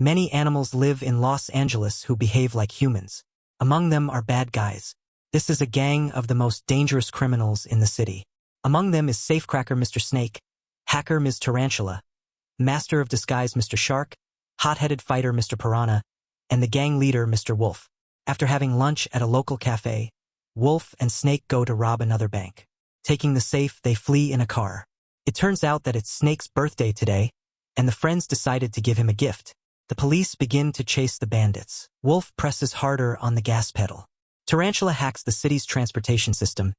Many animals live in Los Angeles who behave like humans. Among them are bad guys. This is a gang of the most dangerous criminals in the city. Among them is Safecracker Mr. Snake, Hacker Ms. Tarantula, Master of Disguise Mr. Shark, Hot-Headed Fighter Mr. Piranha, and the gang leader Mr. Wolf. After having lunch at a local cafe, Wolf and Snake go to rob another bank. Taking the safe, they flee in a car. It turns out that it's Snake's birthday today, and the friends decided to give him a gift. The police begin to chase the bandits. Wolf presses harder on the gas pedal. Tarantula hacks the city's transportation system,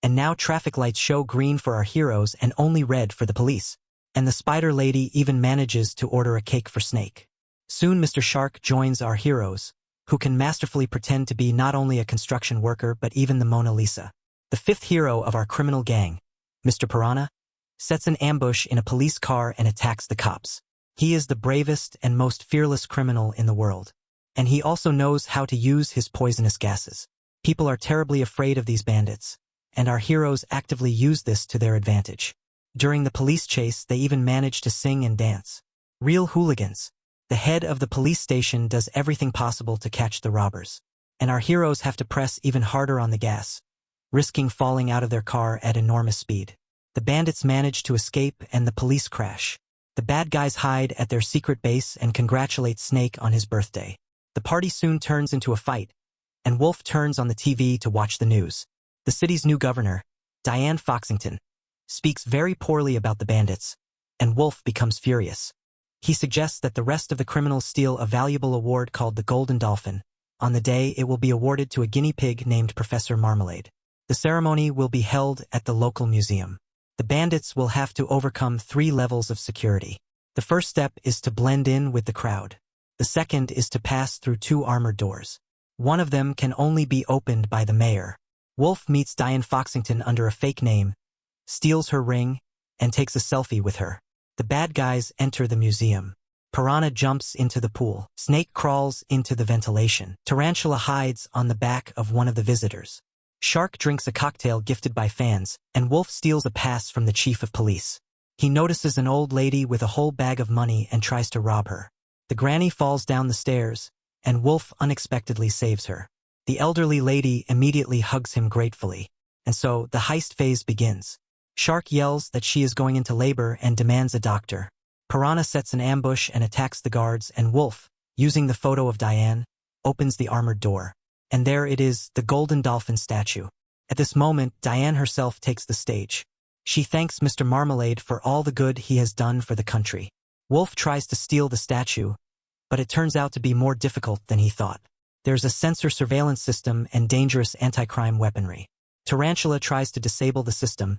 and now traffic lights show green for our heroes and only red for the police. And the Spider Lady even manages to order a cake for Snake. Soon Mr. Shark joins our heroes, who can masterfully pretend to be not only a construction worker but even the Mona Lisa. The fifth hero of our criminal gang, Mr. Piranha, sets an ambush in a police car and attacks the cops. He is the bravest and most fearless criminal in the world, and he also knows how to use his poisonous gases. People are terribly afraid of these bandits, and our heroes actively use this to their advantage. During the police chase, they even manage to sing and dance. Real hooligans. The head of the police station does everything possible to catch the robbers, and our heroes have to press even harder on the gas, risking falling out of their car at enormous speed. The bandits manage to escape and the police crash. The bad guys hide at their secret base and congratulate Snake on his birthday. The party soon turns into a fight, and Wolf turns on the TV to watch the news. The city's new governor, Diane Foxington, speaks very poorly about the bandits, and Wolf becomes furious. He suggests that the rest of the criminals steal a valuable award called the Golden Dolphin. On the day, it will be awarded to a guinea pig named Professor Marmalade. The ceremony will be held at the local museum. The bandits will have to overcome 3 levels of security. The first step is to blend in with the crowd. The second is to pass through 2 armored doors. One of them can only be opened by the mayor. Wolf meets Diane Foxington under a fake name, steals her ring, and takes a selfie with her. The bad guys enter the museum. Piranha jumps into the pool. Snake crawls into the ventilation. Tarantula hides on the back of one of the visitors. Shark drinks a cocktail gifted by fans, and Wolf steals a pass from the chief of police. He notices an old lady with a whole bag of money and tries to rob her. The granny falls down the stairs, and Wolf unexpectedly saves her. The elderly lady immediately hugs him gratefully, and so the heist phase begins. Shark yells that she is going into labor and demands a doctor. Piranha sets an ambush and attacks the guards, and Wolf, using the photo of Diane, opens the armored door. And there it is, the Golden Dolphin statue. At this moment, Diane herself takes the stage. She thanks Mr. Marmalade for all the good he has done for the country. Wolf tries to steal the statue, but it turns out to be more difficult than he thought. There's a sensor surveillance system and dangerous anti-crime weaponry. Tarantula tries to disable the system,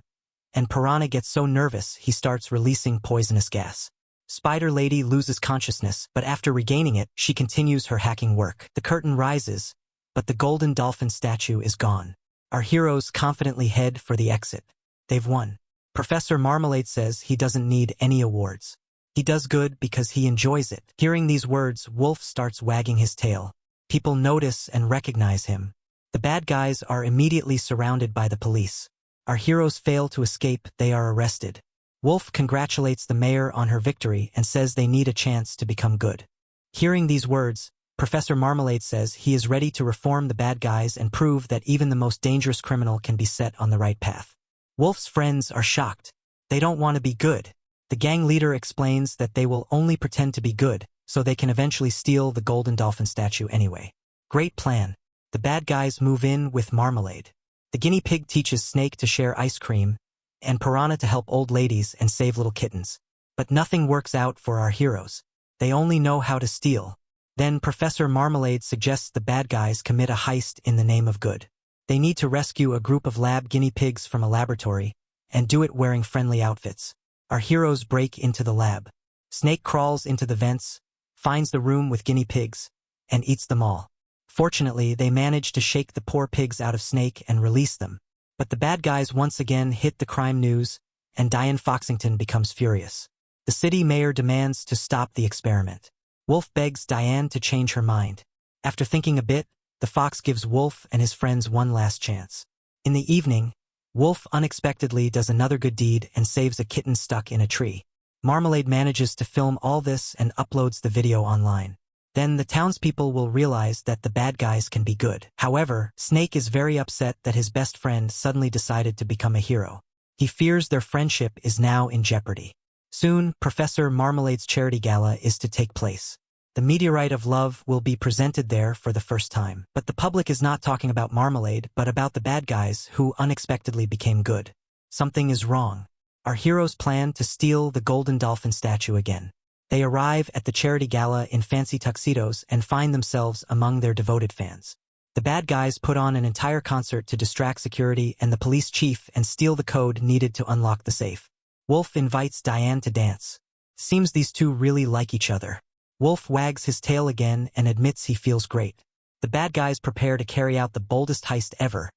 and Piranha gets so nervous he starts releasing poisonous gas. Spider Lady loses consciousness, but after regaining it, she continues her hacking work. The curtain rises, but the Golden Dolphin statue is gone. Our heroes confidently head for the exit. They've won. Professor Marmalade says he doesn't need any awards. He does good because he enjoys it. Hearing these words, Wolf starts wagging his tail. People notice and recognize him. The bad guys are immediately surrounded by the police. Our heroes fail to escape, they are arrested. Wolf congratulates the mayor on her victory and says they need a chance to become good. Hearing these words, Professor Marmalade says he is ready to reform the bad guys and prove that even the most dangerous criminal can be set on the right path. Wolf's friends are shocked. They don't want to be good. The gang leader explains that they will only pretend to be good, so they can eventually steal the Golden Dolphin statue anyway. Great plan. The bad guys move in with Marmalade. The guinea pig teaches Snake to share ice cream, and Piranha to help old ladies and save little kittens. But nothing works out for our heroes. They only know how to steal. Then Professor Marmalade suggests the bad guys commit a heist in the name of good. They need to rescue a group of lab guinea pigs from a laboratory, and do it wearing friendly outfits. Our heroes break into the lab. Snake crawls into the vents, finds the room with guinea pigs, and eats them all. Fortunately, they manage to shake the poor pigs out of Snake and release them. But the bad guys once again hit the crime news, and Diane Foxington becomes furious. The city mayor demands to stop the experiment. Wolf begs Diane to change her mind. After thinking a bit, the fox gives Wolf and his friends one last chance. In the evening, Wolf unexpectedly does another good deed and saves a kitten stuck in a tree. Marmalade manages to film all this and uploads the video online. Then the townspeople will realize that the bad guys can be good. However, Snake is very upset that his best friend suddenly decided to become a hero. He fears their friendship is now in jeopardy. Soon, Professor Marmalade's charity gala is to take place. The meteorite of love will be presented there for the first time. But the public is not talking about Marmalade, but about the bad guys who unexpectedly became good. Something is wrong. Our heroes plan to steal the golden dolphin statue again. They arrive at the charity gala in fancy tuxedos and find themselves among their devoted fans. The bad guys put on an entire concert to distract security and the police chief and steal the code needed to unlock the safe. Wolf invites Diane to dance. Seems these two really like each other. Wolf wags his tail again and admits he feels great. The bad guys prepare to carry out the boldest heist ever.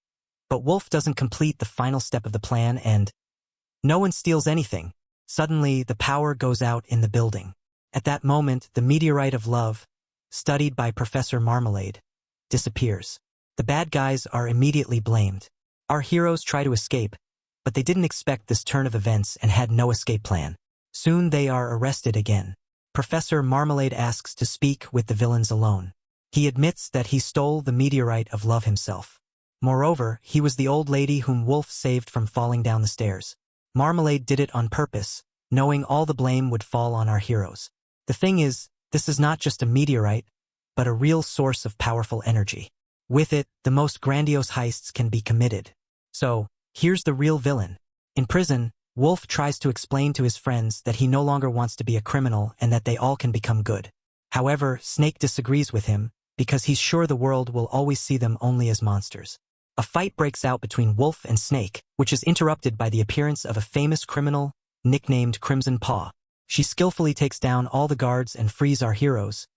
But Wolf doesn't complete the final step of the plan and no one steals anything. Suddenly, the power goes out in the building. At that moment, the meteorite of love, studied by Professor Marmalade, disappears. The bad guys are immediately blamed. Our heroes try to escape, but they didn't expect this turn of events and had no escape plan. Soon they are arrested again. Professor Marmalade asks to speak with the villains alone. He admits that he stole the meteorite of love himself. Moreover, he was the old lady whom Wolf saved from falling down the stairs. Marmalade did it on purpose, knowing all the blame would fall on our heroes. The thing is, this is not just a meteorite, but a real source of powerful energy. With it, the most grandiose heists can be committed. So, here's the real villain. In prison, Wolf tries to explain to his friends that he no longer wants to be a criminal and that they all can become good. However, Snake disagrees with him, because he's sure the world will always see them only as monsters. A fight breaks out between Wolf and Snake, which is interrupted by the appearance of a famous criminal, nicknamed Crimson Paw. She skillfully takes down all the guards and frees our heroes,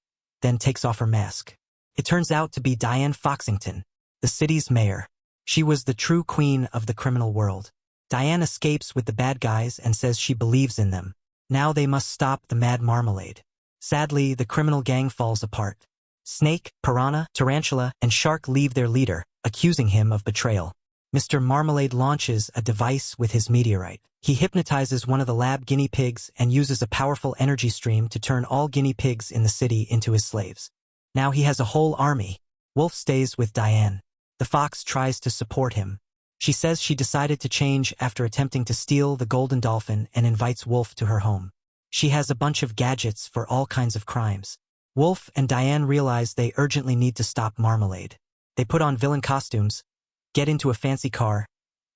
then takes off her mask. It turns out to be Diane Foxington, the city's mayor. She was the true queen of the criminal world. Diane escapes with the bad guys and says she believes in them. Now they must stop the mad Marmalade. Sadly, the criminal gang falls apart. Snake, Piranha, Tarantula, and Shark leave their leader, accusing him of betrayal. Mr. Marmalade launches a device with his meteorite. He hypnotizes one of the lab guinea pigs and uses a powerful energy stream to turn all guinea pigs in the city into his slaves. Now he has a whole army. Wolf stays with Diane. The fox tries to support him. She says she decided to change after attempting to steal the golden dolphin and invites Wolf to her home. She has a bunch of gadgets for all kinds of crimes. Wolf and Diane realize they urgently need to stop Marmalade. They put on villain costumes, get into a fancy car,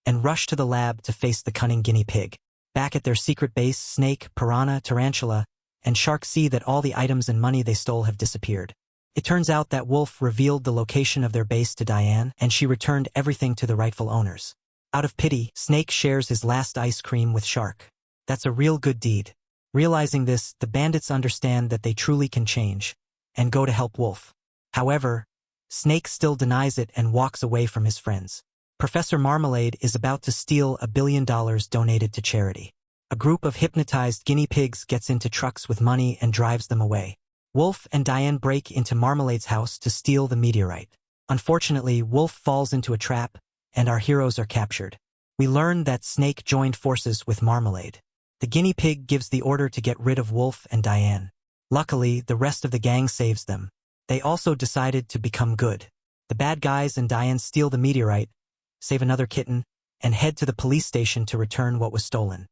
and rush to the lab to face the cunning guinea pig. Back at their secret base, Snake, Piranha, Tarantula, and Shark see that all the items and money they stole have disappeared. It turns out that Wolf revealed the location of their base to Diane, and she returned everything to the rightful owners. Out of pity, Snake shares his last ice cream with Shark. That's a real good deed. Realizing this, the bandits understand that they truly can change, and go to help Wolf. However, Snake still denies it and walks away from his friends. Professor Marmalade is about to steal $1 billion donated to charity. A group of hypnotized guinea pigs gets into trucks with money and drives them away. Wolf and Diane break into Marmalade's house to steal the meteorite. Unfortunately, Wolf falls into a trap, and our heroes are captured. We learn that Snake joined forces with Marmalade. The guinea pig gives the order to get rid of Wolf and Diane. Luckily, the rest of the gang saves them. They also decided to become good. The bad guys and Diane steal the meteorite, save another kitten, and head to the police station to return what was stolen.